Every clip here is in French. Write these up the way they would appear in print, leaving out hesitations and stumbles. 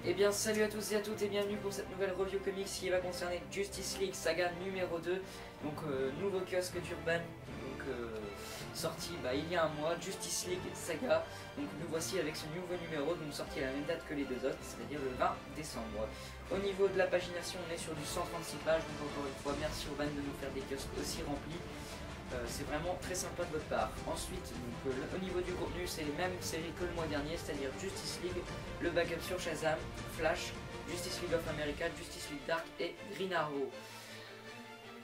Eh bien salut à tous et à toutes et bienvenue pour cette nouvelle review comics qui va concerner Justice League Saga numéro 2. Donc nouveau kiosque d'Urban, sorti il y a un mois, Justice League Saga. Donc nous voici avec ce nouveau numéro, donc sorti à la même date que les deux autres, c'est-à-dire le 20 décembre. Au niveau de la pagination, on est sur du 136 pages, donc encore une fois merci Urban de nous faire des kiosques aussi remplis. C'est vraiment très sympa de votre part. Ensuite, au niveau du contenu, c'est les mêmes séries que le mois dernier, c'est-à-dire Justice League, le backup sur Shazam, Flash, Justice League of America, Justice League Dark et Green Arrow.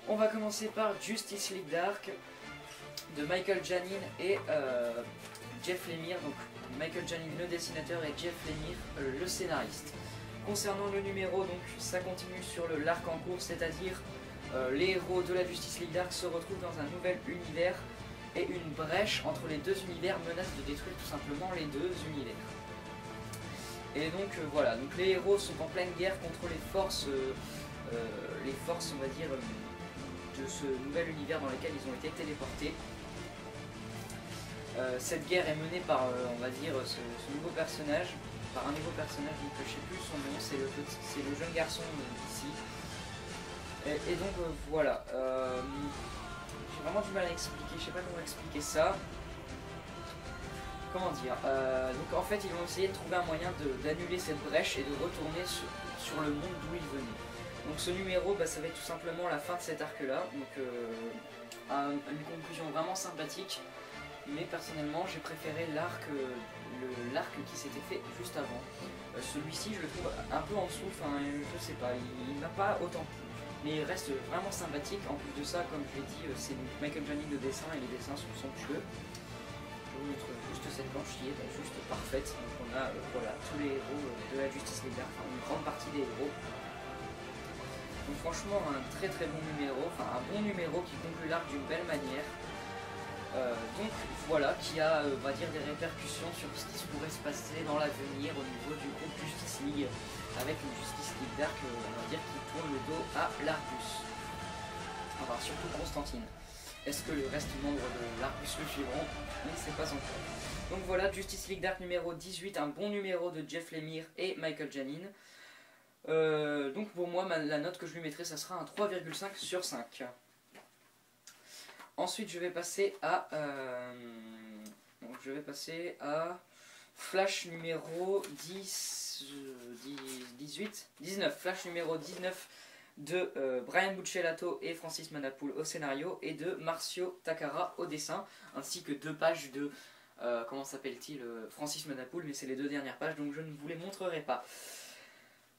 On va commencer par Justice League Dark de Michael Janin et Jeff Lemire. Donc Michael Janin le dessinateur et Jeff Lemire le scénariste. Concernant le numéro, donc ça continue sur l'arc en cours, c'est-à-dire les héros de la Justice League Dark se retrouvent dans un nouvel univers et une brèche entre les deux univers menace de détruire tout simplement les deux univers. Et donc voilà, donc les héros sont en pleine guerre contre les forces on va dire, de ce nouvel univers dans lequel ils ont été téléportés. Cette guerre est menée par, on va dire, ce nouveau personnage, par un nouveau personnage, donc je sais plus son nom, c'est le jeune garçon ici. Et donc voilà, j'ai vraiment du mal à expliquer, je sais pas comment expliquer ça. Comment dire, donc en fait ils vont essayer de trouver un moyen d'annuler cette brèche et de retourner sur le monde d'où ils venaient. Donc ce numéro, ça va être tout simplement la fin de cet arc là, donc une conclusion vraiment sympathique. Mais personnellement j'ai préféré l'arc qui s'était fait juste avant. Celui-ci je le trouve un peu en dessous, enfin je sais pas, il m'a pas autant plu. Mais il reste vraiment sympathique. En plus de ça, comme je l'ai dit, c'est Michael Janin de dessin et les dessins sont somptueux. Je vous montre juste cette planche qui est juste parfaite. Donc on a voilà, tous les héros de la Justice League, enfin une grande partie des héros. Donc franchement un très bon numéro, enfin un bon numéro qui conclut l'arc d'une belle manière. Donc voilà, qui a on va dire des répercussions sur ce qui pourrait se passer dans l'avenir au niveau du groupe Justice League, avec une Justice League Dark on va dire qui tourne le dos à l'Argus, enfin surtout Constantine. Est-ce que le reste membre de l'Argus le suivront? On ne sait pas encore. Donc voilà, Justice League Dark numéro 18, un bon numéro de Jeff Lemire et Michael Janin. Donc pour moi la note que je lui mettrai, ça sera un 3,5 sur 5. Ensuite je vais passer à Flash numéro 19, Flash numéro 19 de Brian Buccellato et Francis Manapul au scénario et de Marcio Takara au dessin, ainsi que 2 pages de comment s'appelle-t-il, Francis Manapul, mais c'est les 2 dernières pages donc je ne vous les montrerai pas.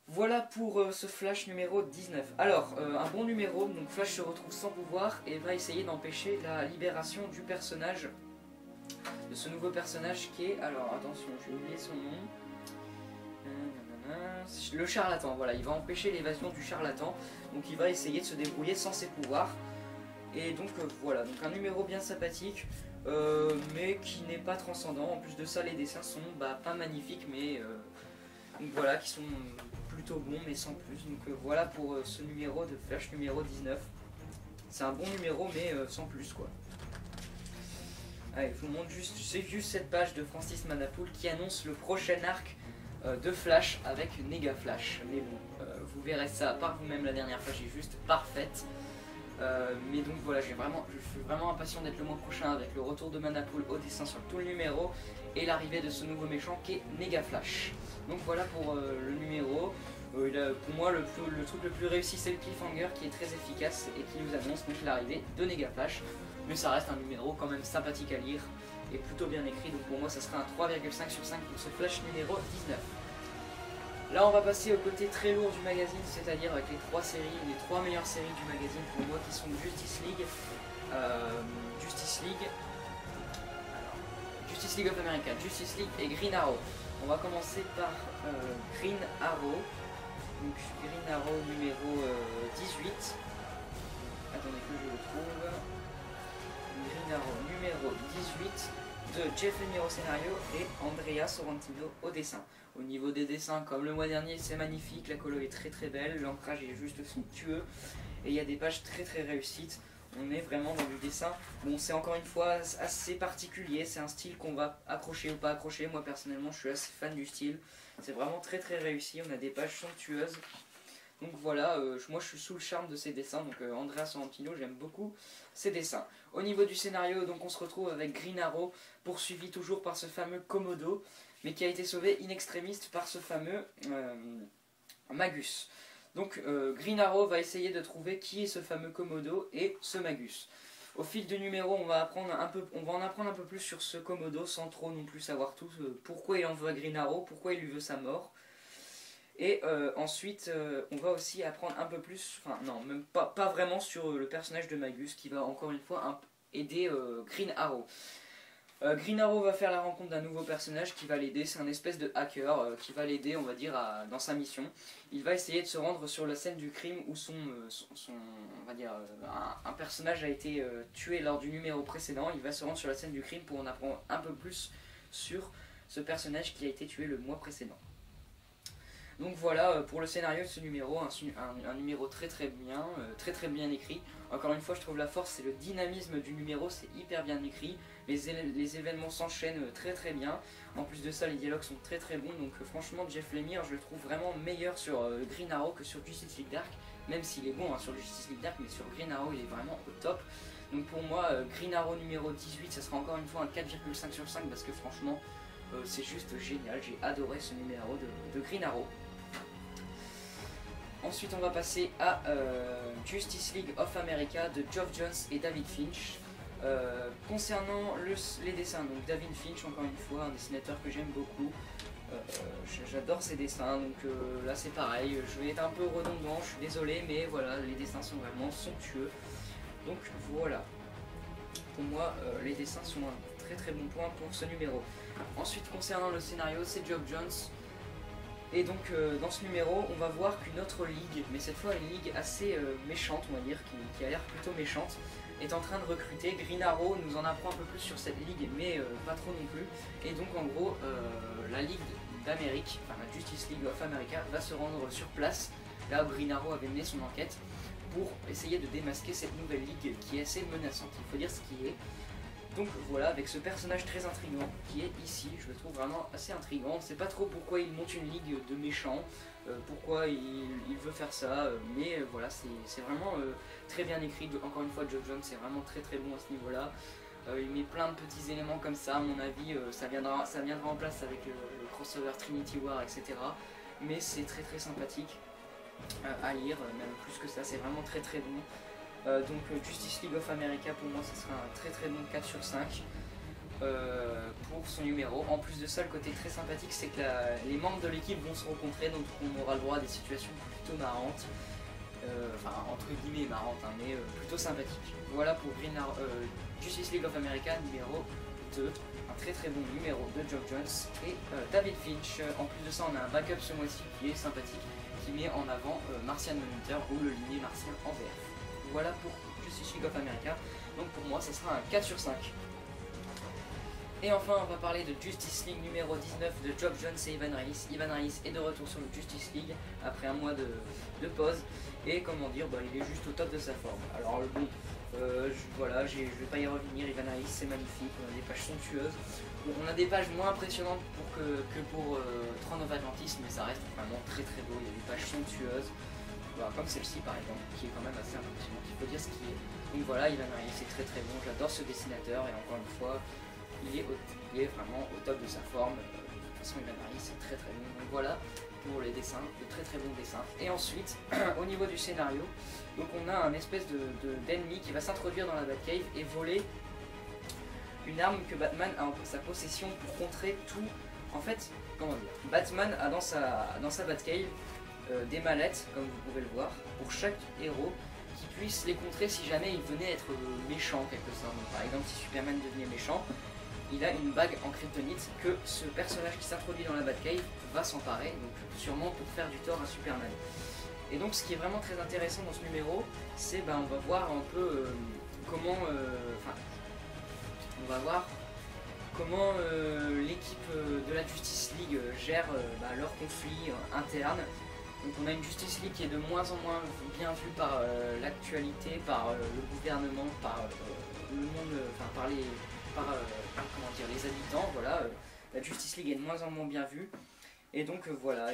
Voilà pour ce Flash numéro 19. Alors, un bon numéro, donc Flash se retrouve sans pouvoir et va essayer d'empêcher la libération du personnage, de ce nouveau personnage qui est, alors attention, je vais oublier son nom, le charlatan, voilà, il va empêcher l'évasion du charlatan, donc il va essayer de se débrouiller sans ses pouvoirs. Et donc voilà, donc un numéro bien sympathique, mais qui n'est pas transcendant. En plus de ça, les dessins sont pas magnifiques, mais donc voilà, qui sont plutôt bons mais sans plus. Donc voilà pour ce numéro de Flash numéro 19. C'est un bon numéro mais sans plus quoi. Allez, je vous montre juste, c'est juste cette page de Francis Manapul qui annonce le prochain arc de Flash avec Nega Flash. Mais bon, vous verrez ça par vous-même, la dernière page est juste parfaite. Mais donc voilà, je suis vraiment impatient d'être le mois prochain avec le retour de Manapul au dessin sur tout le numéro et l'arrivée de ce nouveau méchant qui est Nega Flash. Donc voilà pour le numéro. Pour moi le truc le plus réussi c'est le cliffhanger qui est très efficace et qui nous annonce donc l'arrivée de Nega Flash. Mais ça reste un numéro quand même sympathique à lire et plutôt bien écrit, donc pour moi ça sera un 3,5 sur 5 pour ce Flash numéro 19. Là on va passer au côté très lourd du magazine, c'est-à-dire avec les 3 meilleures séries du magazine pour moi qui sont Justice League of America, Justice League et Green Arrow. On va commencer par Green Arrow. Donc Green Arrow numéro 18. Attendez que je le trouve. Green Arrow numéro 18 de Jeff Lemire au scénario et Andrea Sorrentino au dessin. Au niveau des dessins, comme le mois dernier, c'est magnifique, la colo est très belle, l'ancrage est juste somptueux et il y a des pages très réussites. On est vraiment dans du dessin. Bon, c'est encore une fois assez particulier. C'est un style qu'on va accrocher ou pas accrocher. Moi, personnellement, je suis assez fan du style. C'est vraiment très très réussi. On a des pages somptueuses. Donc voilà, moi je suis sous le charme de ces dessins. Donc Andrea Sorrentino, j'aime beaucoup ses dessins. Au niveau du scénario, donc on se retrouve avec Green Arrow, poursuivi toujours par ce fameux Komodo, mais qui a été sauvé in extremis par ce fameux Magus. Donc Green Arrow va essayer de trouver qui est ce fameux Komodo et ce Magus. Au fil du numéro, on va en apprendre un peu plus sur ce Komodo sans trop non plus savoir tout. Pourquoi il en veut à Green Arrow, pourquoi il lui veut sa mort. Et ensuite, on va aussi apprendre un peu plus, enfin non, même pas vraiment sur le personnage de Magus qui va encore une fois aider Green Arrow. Green Arrow va faire la rencontre d'un nouveau personnage qui va l'aider, c'est un espèce de hacker qui va l'aider, on va dire, dans sa mission. Il va essayer de se rendre sur la scène du crime où on va dire, un personnage a été tué lors du numéro précédent. Il va se rendre sur la scène du crime pour en apprendre un peu plus sur ce personnage qui a été tué le mois précédent. Donc voilà pour le scénario de ce numéro, un numéro très bien écrit. Encore une fois, je trouve la force, c'est le dynamisme du numéro, c'est hyper bien écrit. Les événements s'enchaînent très bien. En plus de ça, les dialogues sont très bons. Donc franchement, Jeff Lemire, je le trouve vraiment meilleur sur Green Arrow que sur Justice League Dark. Même s'il est bon sur Justice League Dark, mais sur Green Arrow, il est vraiment au top. Donc pour moi, Green Arrow numéro 18, ça sera encore une fois un 4,5 sur 5 parce que franchement, c'est juste génial. J'ai adoré ce numéro de Green Arrow. Ensuite, on va passer à Justice League of America de Geoff Johns et David Finch. Concernant les dessins, donc David Finch, encore une fois, un dessinateur que j'aime beaucoup. J'adore ses dessins, donc là c'est pareil, je vais être un peu redondant, je suis désolé, mais voilà, les dessins sont vraiment somptueux. Donc voilà, pour moi, les dessins sont un très bon point pour ce numéro. Ensuite, concernant le scénario, c'est Geoff Johns. Et donc dans ce numéro, on va voir qu'une autre ligue, mais cette fois une ligue assez méchante, on va dire, qui a l'air plutôt méchante, est en train de recruter. Green Arrow nous en apprend un peu plus sur cette ligue, mais pas trop non plus. Et donc en gros, la Ligue d'Amérique, enfin la Justice League of America, va se rendre sur place, là où Green Arrow avait mené son enquête, pour essayer de démasquer cette nouvelle ligue qui est assez menaçante, il faut dire ce qui est. Donc voilà, avec ce personnage très intriguant qui est ici, je le trouve vraiment assez intriguant. On ne sait pas trop pourquoi il monte une ligue de méchants, pourquoi il veut faire ça, mais voilà, c'est vraiment très bien écrit. Encore une fois, Geoff Johns c'est vraiment très bon à ce niveau-là. Il met plein de petits éléments comme ça, à mon avis, ça viendra en place avec le crossover Trinity War, etc. Mais c'est très sympathique à lire, même plus que ça, c'est vraiment très bon. Donc Justice League of America, pour moi, ce sera un très bon 4 sur 5 pour son numéro. En plus de ça, le côté très sympathique, c'est que les membres de l'équipe vont se rencontrer, donc on aura le droit à des situations plutôt marrantes, enfin entre guillemets marrantes, hein, mais plutôt sympathiques. Voilà pour Justice League of America numéro 2, un très bon numéro de Geoff Johns et David Finch. En plus de ça, on a un backup ce mois-ci qui est sympathique, qui met en avant Martian Manhunter ou le lignée Martial en VF. Voilà pour Justice League of America, donc pour moi ce sera un 4 sur 5. Et enfin on va parler de Justice League numéro 19 de Geoff Johns et Ivan Reis. Ivan Reis est de retour sur le Justice League après un mois de pause, et comment dire, il est juste au top de sa forme. Alors bon, voilà, je vais pas y revenir. Ivan Reis c'est magnifique, on a des pages somptueuses. Bon, on a des pages moins impressionnantes que pour Throne of Atlantis, mais ça reste vraiment très beau, il y a des pages somptueuses. Comme celle-ci par exemple, qui est quand même assez impressionnante, il faut dire ce qui est. Donc voilà, Ivan Reis c'est très bon, j'adore ce dessinateur, et encore une fois, il est vraiment au top de sa forme. De toute façon, Ivan Reis c'est très bon. Donc voilà pour les dessins, de très bons dessins. Et ensuite, au niveau du scénario, donc on a un espèce d'ennemi qui va s'introduire dans la Batcave et voler une arme que Batman a en sa possession pour contrer tout. En fait, comment dire, Batman a dans sa Batcave des mallettes, comme vous pouvez le voir, pour chaque héros qui puisse les contrer si jamais il venait être méchant en quelque sorte. Donc, par exemple, si Superman devenait méchant, il a une bague en kryptonite que ce personnage qui s'introduit dans la Batcave va s'emparer, donc sûrement pour faire du tort à Superman. Et donc ce qui est vraiment très intéressant dans ce numéro, c'est on va voir un peu comment l'équipe de la Justice League gère leurs conflits internes. Donc on a une Justice League qui est de moins en moins bien vue par l'actualité, par le gouvernement, par le monde, enfin comment dire, les habitants, voilà. La Justice League est de moins en moins bien vue. Et donc voilà,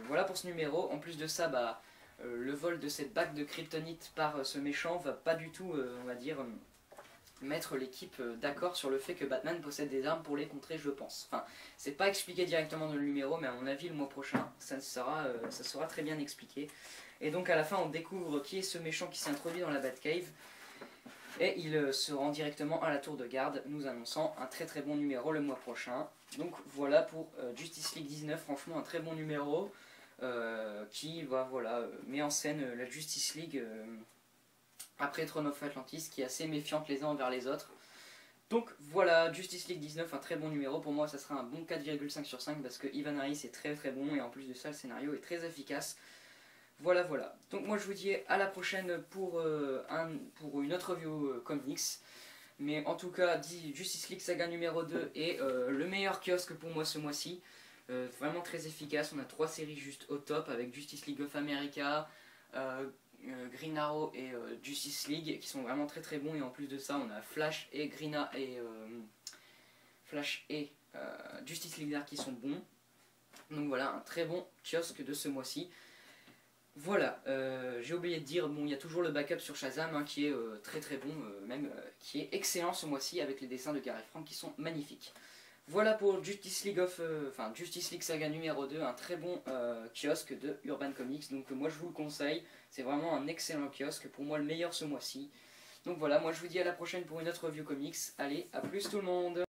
voilà pour ce numéro. En plus de ça, le vol de cette bague de kryptonite par ce méchant va pas du tout, on va dire, mettre l'équipe d'accord sur le fait que Batman possède des armes pour les contrer, je pense. Enfin, c'est pas expliqué directement dans le numéro, mais à mon avis, le mois prochain, ça sera très bien expliqué. Et donc à la fin, on découvre qui est ce méchant qui s'est introduit dans la Batcave. Et il se rend directement à la tour de garde, nous annonçant un très très bon numéro le mois prochain. Donc voilà pour Justice League 19, franchement un très bon numéro qui met en scène la Justice League après Throne of Atlantis, qui est assez méfiante les uns envers les autres. Donc voilà, Justice League 19, un très bon numéro. Pour moi, ça sera un bon 4,5 sur 5 parce que Ivan Reis est très très bon et en plus de ça, le scénario est très efficace. Voilà. Donc moi je vous dis à la prochaine pour une autre review comics. Mais en tout cas, Justice League Saga numéro 2 est le meilleur kiosque pour moi ce mois-ci. Vraiment très efficace. On a 3 séries juste au top avec Justice League of America, Green Arrow et Justice League qui sont vraiment très très bons. Et en plus de ça, on a Flash et Justice League Dark qui sont bons. Donc voilà, un très bon kiosque de ce mois-ci. Voilà, j'ai oublié de dire, bon, il y a toujours le backup sur Shazam hein, qui est très très bon, qui est excellent ce mois-ci avec les dessins de Gary Frank qui sont magnifiques. Voilà pour Justice League Saga numéro 2, un très bon kiosque de Urban Comics. Donc moi je vous le conseille, c'est vraiment un excellent kiosque, pour moi le meilleur ce mois-ci. Donc voilà, moi je vous dis à la prochaine pour une autre review comics. Allez, à plus tout le monde!